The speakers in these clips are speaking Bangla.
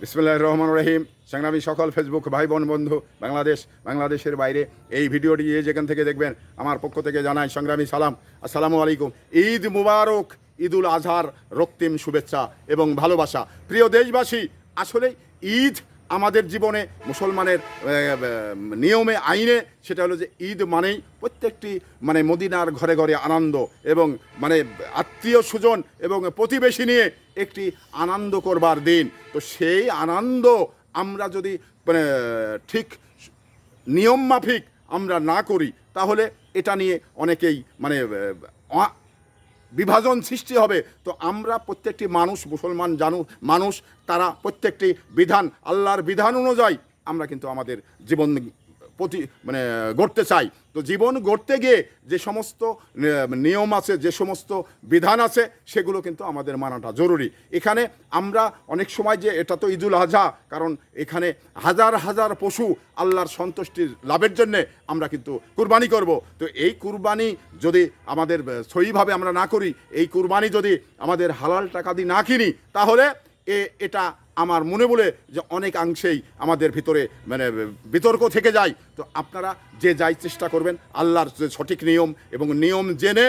বিসমিল্লাহির রহমানির রহিম। সংগ্রামী সকল ফেসবুক ভাই বোন বন্ধু, বাংলাদেশের বাইরে এই ভিডিওটি যেখান থেকে দেখবেন আমার পক্ষ থেকে জানাই সংগ্রামী সালাম। আসসালামু আলাইকুম। ঈদ মুবারক, ঈদুল আজহার রক্তিম শুভেচ্ছা এবং ভালোবাসা। প্রিয় দেশবাসী, আসলে ঈদ আমাদের জীবনে মুসলমানের নিয়মে আইনে সেটা হলো যে ঈদ মানেই প্রত্যেকটি মদিনার ঘরে ঘরে আনন্দ এবং আত্মীয় স্বজন এবং প্রতিবেশী নিয়ে একটি আনন্দ করবার দিন। তো সেই আনন্দ আমরা যদি ঠিক নিয়ম মাফিক আমরা না করি, তাহলে এটা নিয়ে অনেকেই বিভাজন সৃষ্টি হবে। তো আমরা প্রত্যেকটি মানুষ, মুসলমান মানুষ, তারা প্রত্যেকটি বিধান, আল্লাহর বিধান অনুযায়ী আমরা কিন্তু আমাদের জীবন গড়তে চাই। তো জীবন গড়তে গিয়ে যে সমস্ত নিয়ম আছে, যে সমস্ত বিধান আছে, সেগুলো কিন্তু আমাদের মানাটা জরুরি। এখানে আমরা অনেক সময় যে এটা তো ঈদুল আজহা, কারণ এখানে হাজার হাজার পশু আল্লাহর সন্তুষ্টির লাভের জন্যে আমরা কিন্তু কুরবানি করব। তো এই কুরবানি যদি আমাদের সহিভাবে আমরা না করি, এই কুরবানি যদি আমাদের হালাল টাকা দিয়ে না কিনি, তাহলে এটা আমার মনে বলে যে অনেকাংশেই আমাদের ভিতরে বিতর্ক থেকে যায়। তো আপনারা যে যাই চেষ্টা করবেন আল্লাহর যে সঠিক নিয়ম এবং নিয়ম জেনে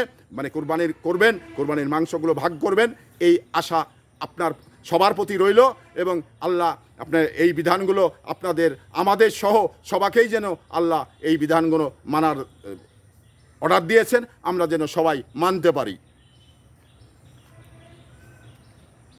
কুরবানির করবেন, কুরবানির মাংসগুলো ভাগ করবেন, এই আশা আপনার সবার প্রতি রইল। এবং আল্লাহ আপনার এই বিধানগুলো আপনাদের আমাদের সহ সবাকেই যেন আল্লাহ এই বিধানগুলো মানার অর্ডার দিয়েছেন, আমরা যেন সবাই মানতে পারি।